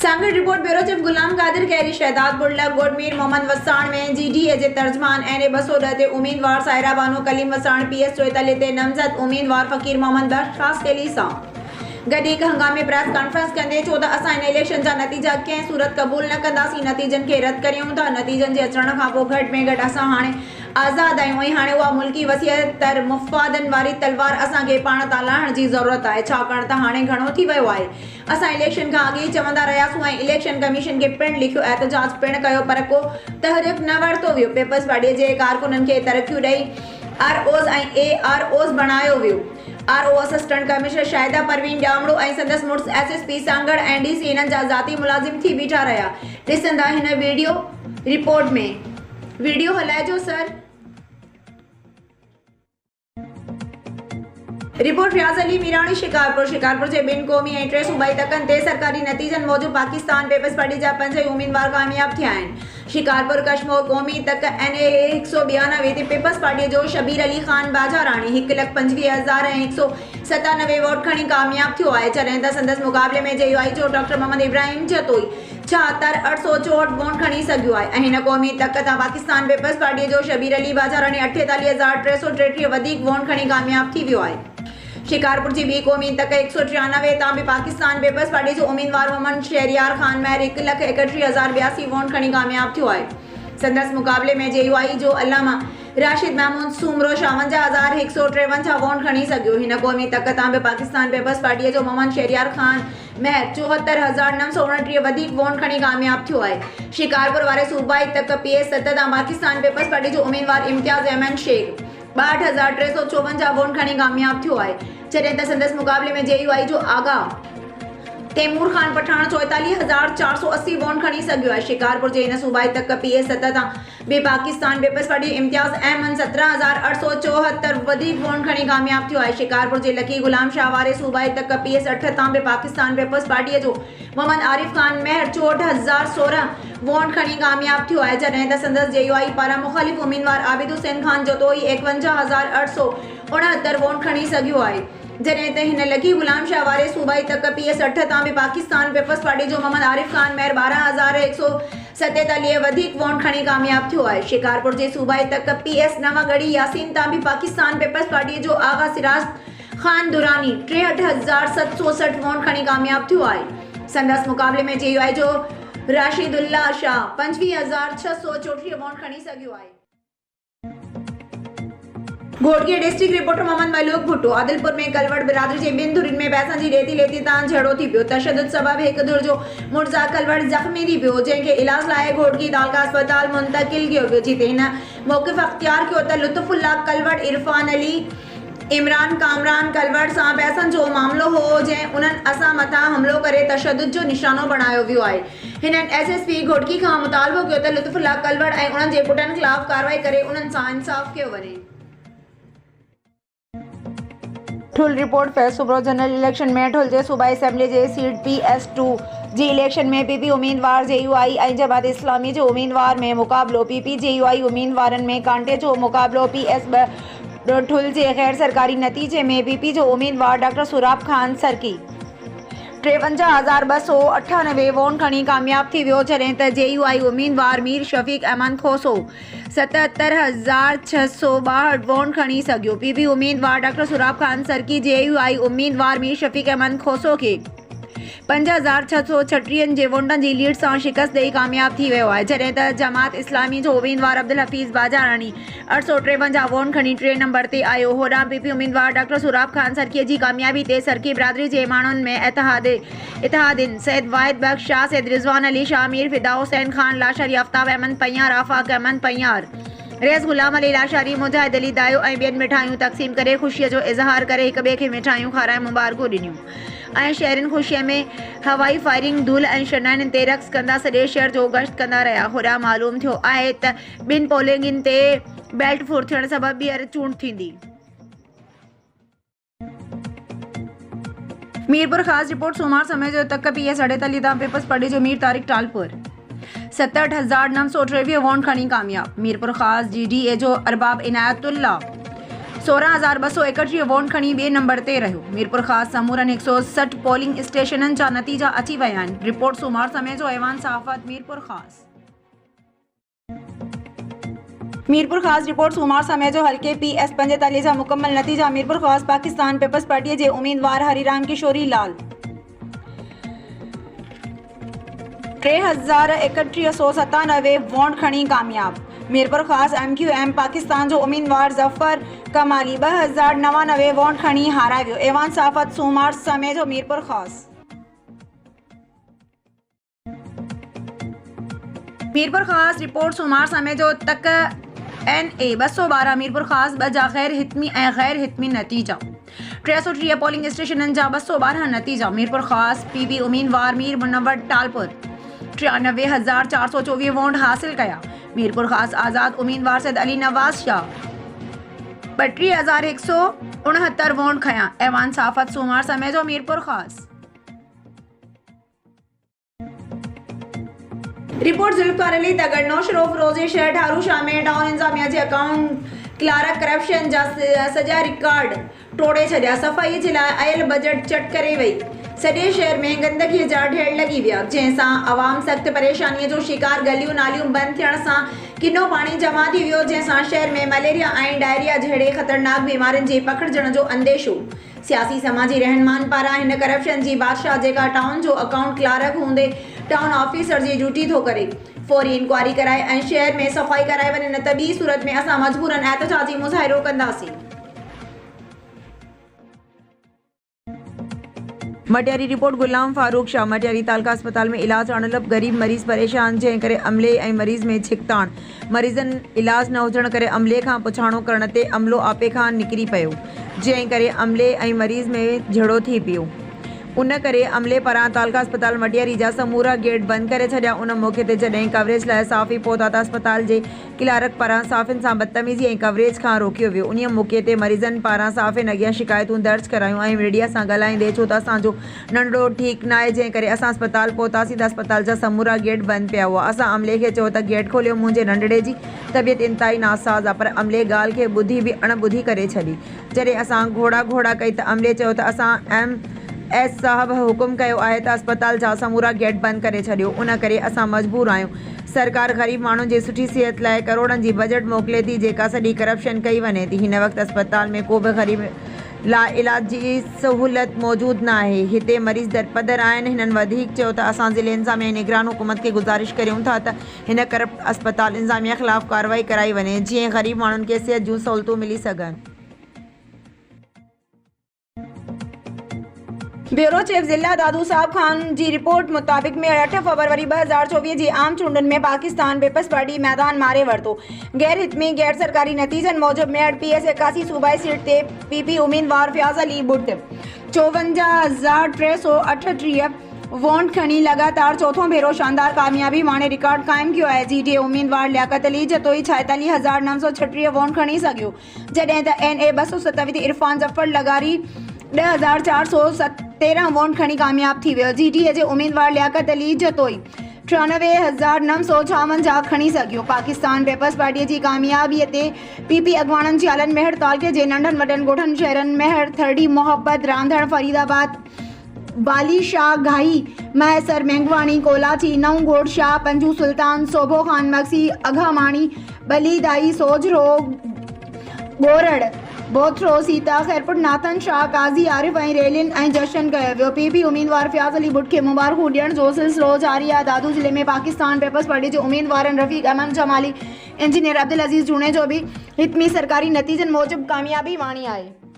Sanghar report bureau chief Ghulam Qadir खैरी शहदाद बुल्ला गोडमीर मोहम्मद वसाण में GDA जे तर्जमान NA210 ते उम्मीदवार सायरा बानो कलीम वसाण PS44 ते नमज़द उम्मीदवार फकीर मोहम्मद बख्श तेली सां गॾु हिकु हंगामी प्रेस कॉन्फ्रेंस कंदे चयो त असां इन इलेक्शन जा नतीजा कंहिं सूरत क़बूल न कंदासीं, नतीजनि खे रद्द करियूं था। नतीजनि जे अचण खां पोइ घटि में घटि असां हाणे आज़ाद आहियूं ऐं हाणे उहा मुल्की वसीयतर मुफ़ादनि वारी तलवार असांखे पाण तां लाहण जी ज़रूरत आहे, छाकाणि त हाणे घणो थी वियो आहे। असां इलेक्शन खां अॻु ई चवंदा रहियासीं ऐं इलेक्शन कमीशन खे पिणु लिखियो, एहतजाज पिणु कयो, पर को तहरीक न वरितो वियो। पीपल्स पार्टीअ जे कारकुननि खे तरक़ियूं ॾेई ROs ऐं AROs बणायो वियो। RO assistant commissioner Shahida Parveen ॼामड़ो ऐं संदसि मुड़ुसि SSP सांगड़ ऐं DC हिननि जा ज़ाती मुलाज़िम थी बीठा रहिया। ॾिसंदा हिन वीडियो रिपोर्ट में। वीडियो हलाइजो सर। रिपोर्ट रियाज़ अली मीरानी शिकारपुर जे ॿिनि क़ौमी ऐं टे सूबाई तकनि ते सरकारी नतीजनि मूजिबि पाकिस्तान पीपल्स पार्टी जा 5 उम्मीदवार कामयाब थिया आहिनि। शिकारपुर कश्मीर क़ौमी तक NA 192 ते पीपल्स पार्टीअ जो शबीर अली खान बाजाराणी 1,25,197 वोट खणी कामयाब थियो आहे, जॾहिं त संदसि मुक़ाबले में JUI जो डॉक्टर मोहम्मद इब्राहिम जतोई 76,864 वोट खणी सघियो आहे ऐं हिन क़ौमी तक तां पाकिस्तान पीपल्स पार्टीअ जो शबीर अली बाजाराणी 48,333 वधीक वोट खणी कामयाब थी वियो आहे। शिकारपुर जी ॿी क़ौमी तक 193 तां बि पाकिस्तान पीपल्स पार्टी जो उम्मीदवार मोहम्मद शहरियार खान महर 1,31,082 वोट खणी कामयाब थियो आहे। संदसि मुक़ाबले में JUI जो अल्लामा राशिद महमूद सूमरो 52,153 वोट खणी सघियो। हिन क़ौमी तक तां बि पाकिस्तान पीपल्स पार्टीअ जो मोहम्मद शहरियार खान महर 74,929 वधीक वोट खणी कामयाब थियो आहे। शिकारपुर वारे सूबाई तक PS7 तां पाकिस्तान पीपल्स पार्टी जो उम्मीदवार इम्तियाज़ अहमद शेख 62,354 वोट खणी कामयाब थियो आहे, जॾहिं त संदसि मुक़ाबले में JUI जो आगा तैमूर खान पठान 44,480 वोट खणी सघियो आहे। शिकारपुर जे हिन सूबाई तक PS7 तां बि पाकिस्तान पीपल्स पार्टी इम्तियाज़ अहमद 17,874 वधीक वोट खणी कामयाब थियो आहे। शिकारपुर जे लकी गुलाम शाह वारे सूबाई तक PS8 तां बि पाकिस्तान पीपल्स पार्टीअ जो मोहम्मद आरिफ खान महर 64,016 वोट खणी कामयाब थियो आहे, जॾहिं त संदसि JUI पारां मुख़ालिफ़ उम्मीदवार आबिद हुसैन खान जतोई 51,869 वोट खणी सघियो आहे, जॾहिं त हिन लकी गुलाम शाह वारे सूबाई तक PS8 तां बि पाकिस्तान पीपल्स पार्टी जो मोहम्मद आरिफ खान महर 12,147 वधीक वोट खणी कामयाब थियो आहे। शिकारपुर जे सूबाई तक PS9 गढ़ी यासीन तां बि पाकिस्तान पीपल्स पार्टी जो आगा सिराज खान दुरानी 63,760 वोट खणी कामयाब थियो आहे। संदसि मुक़ाबले में JUI जो राशिदुल्लाह शाह 25,634 वोट खणी सघियो आहे। घोटकी डिस्ट्रिक्ट रिपोर्टर मोहम्मद मलूक भुट्टो आदिलपुर में कलवड़ बिरादरी जे ॿिनि धुरियुनि में पैसनि जी ॾेती लेती तां झगड़ो थी पियो। तशद्दुद सबबि हिकु धुर जो मुर्ज़ा कलवड़ ज़ख़्मी थी पियो, जंहिंखे इलाज लाइ घोटकी तालका अस्पताल मुंतकिल कयो वियो, जिते हिन मौक़िफ़ अख़्तियार कयो त लुत्फ़ुल्लाह कलवड़, इरफान अली, इमरान कामरान कलवड़ सां पैसनि जो मामलो हो, जंहिं उन्हनि असां मथां हमिलो करे तशद्दुद जो निशानो बणायो वियो आहे। हिननि SSP घोटकी खां मुतालबो कयो त लुत्फ़ुल्लाह कलवड़ ऐं उन्हनि जे पुटनि ख़िलाफ़ कार्रवाई करे उन्हनि सां इंसाफ़ कयो वञे। ठुल report face Subro general election में ठुल जे सूबाई असेंबली जे सीट PS2 जी इलेक्शन में PP उम्मीदवार JUI ऐं जमात इस्लामी जो उम्मीदवार में मुक़ाबलो। PP JUI उम्मीदवारनि में कांटे जो मुक़ाबलो। PS2 ठुल जे गैर सरकारी नतीजे में PP जो उम्मीदवार डॉक्टर सुराब खान सरकी 53,298 वोट खणी कामयाब थी वियो, जॾहिं त JUI उम्मीदवार मीर शफ़ीक अहमद खोसो 77,662 वोट खणी सघियो। PP उम्मीदवार डॉक्टर सुराब खान सरकी JUI उम्मीदवार मीर शफ़ीक अहमद खोसो खे 5,636 जे वोटनि जी लीड सां शिकस्त ॾेई कामयाब थी वियो आहे, जॾहिं त जमात इस्लामी जो उम्मीदवार अब्दुल हफ़ीज़ बाजाराणी 853 वोट खणी 3 नंबर ते आयो। होॾां PP उम्मीदवार डॉक्टर सुराब खान सरकीअ जी कामयाबी ते सरकी बिरादरी जे माण्हुनि में इतिहादिन सैयद वाहिद बख्श शाह, सैयद रिज़वान अली शाह, मीर फिदा हुसैन खान लाशारी, आफ्ताब अहमद पयार, आफ़ाक़ अहमद पयार, रेस गुलाम अली लाशारी, मुजाहिद अली दायो ऐं ॿियनि मिठाइयूं तक़सीम करे ख़ुशीअ जो इज़हार करे हिक ॿिए खे मिठाइयूं खाराए मुबारकूं ॾिनियूं ऐं शहरनि ख़ुशीअ में हवाई फायरिंग धूल ऐं शनाइनि ते रक़्स कंदा सॼे शहर जो गश्त कंदा रहिया। होॾां मालूम थियो आहे त ॿिनि पोलिंगनि ते बेल्ट फुर थियण सबबि ॿीहर चूंड थींदी। मीरपुर ख़ासि रिपोर्ट सोमवार समय जो तक PS48 तां पीपल्स पार्टी जो मीर तारिक टालपुर 67,923 वोट खणी कामयाब। मीरपुर ख़ासि GDA जो अरबाब इनायतुल्ला 16,231 वोट खणी ॿिए नंबर ते रहियो। मीरपुर ख़ासि समूरनि 160 पोलिंग स्टेशननि जा नतीजा अची विया आहिनि। रिपोर्ट सूमार समय जो ऐवान सहाफ़त मीरपुर ख़ासि। मीरपुर ख़ासि रिपोर्ट सूमार समय जो हल्के PS 45 जा मुकम्मल नतीजा। मीरपुर ख़ासि पाकिस्तान पीपल्स पार्टी जे उम्मीदवार हरिराम किशोरी लाल 3,3197 वोट खणी कामयाब। मीरपुर ख़ासि MQM पाकिस्तान जो उम्मीदवार ज़फ़र कमाली 2,099 वोट खणी हाराए वियो। ऐवान सहाफ़त सूमार समय जो मीरपुर ख़ासि। मीरपुर ख़ासि रिपोर्ट सूमार समय जो तक NA 212 मीरपुर ख़ासि 2 जा ग़ैर हितमी ऐं ग़ैर हितमी नतीजा। 330 पोलिंग स्टेशननि जा 212 नतीजा। मीरपुर ख़ासि PB उम्मीदवार मीर मुनव्वर टालपुर 93,424 वोट हासिल कया। मीरपुर ख़ासि आज़ाद उम्मीदवार सैद अली नवाज़ शाह 32,169 वोट खया। ऐवान सहाफ़त सूमार समय जो मीरपुर ख़ासि। रिपोर्ट जुल्फ़िकार अली तगड़ नौशरो फ़िरोज़ी शहर ठारू शाह में टाउन इंतज़ामिया जे अकाउंट क्लार्क करप्शन जा सॼा रिकॉर्ड टोड़े छॾिया। सफ़ाई जे लाइ आयल बजट चट करे वई। सॼे शहर में गंदगीअ जा ढेर लॻी विया, जंहिंसां आवाम सख़्त परेशानीअ जो शिकार। गलियूं नालियूं बंदि थियण सां किनो पाणी जमा थी वियो, जंहिंसां शहर में मलेरिया ऐं डायरिया जहिड़े ख़तरनाक बीमारियुनि जे पखिड़िजण जो अंदेशो। सियासी समाजी रहनुमान पारां हिन करप्शन जी बादशाह जेका टाउन जो अकाउंट क्लार्क हूंदे टाउन ऑफिसर जी ड्यूटी थो करे, फौरी इंक्वायरी कराए ऐं शहर में सफ़ाई कराए वञे, न त ॿी सूरत में असां मजबूरन एहतजाजी मुज़ाहिरो कंदासीं। मटियारी रिपोर्ट गुलाम फारूक शाह मटियारी तालका अस्पताल में इलाज आणलब गरीब मरीज़ परेशान, जंहिं करे अमले ऐं मरीज़ में छिकताण। मरीज़नि इलाज न हुजण करे अमले खां पुछाणो करण ते अमलो आपे खां निकिरी पियो, जंहिं करे अमले ऐं मरीज़ में झगड़ो थी पियो। उन करे अमले पारां तालका अस्पताल मटियारी जा समूरा गेट बंदि करे छॾिया। उन मौक़े ते जॾहिं कवरेज लाइ साफ़ी पहुता त अस्पताल जे क्लार्क पारां साफ़िन सां बदतमीज़ी ऐं कवरेज खां रोकियो वियो। उन मौक़े ते मरीज़नि पारां साफ़िन अॻियां शिकायतूं दर्ज करायूं ऐं मीडिया सां ॻाल्हाईंदे छो त असांजो नंढड़ो ठीकु न आहे, जंहिं करे असां अस्पताल पहुतासीं त अस्पताल जा समूरा गेट बंदि पिया हुआ। असां अमले खे चयो त गेट खोलियो। मुंहिंजे नंढड़े जी तबियत इंतिहाई नासाज़ आहे, पर अमले ॻाल्हि खे ॿुधी बि अणॿुधी करे छॾी। जॾहिं असां घोड़ा कई त अमले चयो त असां MS साहब हुकुम कयो आहे त अस्पताल जा समूरा गेट बंदि करे छॾियो। उन करे असां मजबूर आहियूं। सरकार ग़रीब माण्हुनि जी सुठी सिहत लाइ करोड़नि जी बजट मोकिले थी, जेका सॼी करप्शन कई वञे थी। हिन वक़्तु अस्पताल में को बि ग़रीब लाइ इलाज जी सहूलियत मौजूदु न आहे। हिते मरीज़ दरपदर आहिनि। हिननि वधीक चयो त असां ज़िले इंतज़ामिया ऐं निगरान हुकूमत खे गुज़ारिश करियूं था त हिन करप्ट अस्पताल इंतज़ामिया ख़िलाफ़ कार्रवाई कराई वञे, जीअं ग़रीब माण्हुनि खे सिहत जूं सहूलियतूं मिली सघनि। ब्यूरो चीफ ज़िला दादू साहब खान जी रिपोर्ट मुताबिक़ में 8 फरवरी 2024 जी आम चूंडुनि में पाकिस्तान पीपल्स पार्टी मैदान मारे वरितो। गैर हितमी गैर सरकारी नतीजनि मूजिब मेयड़ PS 81 सूबाई सीट ते PP उम्मीदवार फयाज़ अली बुट 54,338 वोट खणी लगातार चौथों भेरो शानदार कामयाबी माणे रिकॉर्ड कायम कियो आहे। GTA उम्मीदवार लियाकत अली जतोई 46,936 वोट खणी सघियो, जॾहिं त NA 227 ते इरफान ज़फ़र लगारी 10,413 वोट खणी कामयाब थी वियो। GTA जे उम्मीदवार लियाकत अली जतोई 93,956 खणी सघियो। पाकिस्तान पीपल्स पार्टीअ जी कामयाबीअ ते PP अॻवाननि जी आलनि मेहर तालके जे नंढनि वॾनि ॻोठनि शहरनि मेहर थरडी मोहब्बत रांधण फरीदाबाद बाली शाह घाई मैसर मेंगवाणी कोलाची नवगोड़ शाह पंजू सुल्तान सोभो खान मक्सी अघामाणी बलीदाई सोजरो गोरड़ बोथरो सीता खैरपुर नाथन शाह काज़ी आरिफ ऐं रैलियुनि ऐं जश्न कयो वियो। PP उम्मीदवार फयाज़ अली बुट खे मुबारकूं ॾियण जो सिलसिलो जारी आहे। दादू ज़िले में पाकिस्तान पीपल्स पार्टी जे उम्मीदवारनि रफ़ीक अहमद जमाली इंजीनियर अब्दुल अज़ीज़ जूणे जो बि हितमी सरकारी नतीजनि मूजिब कामयाबी माणी आहे।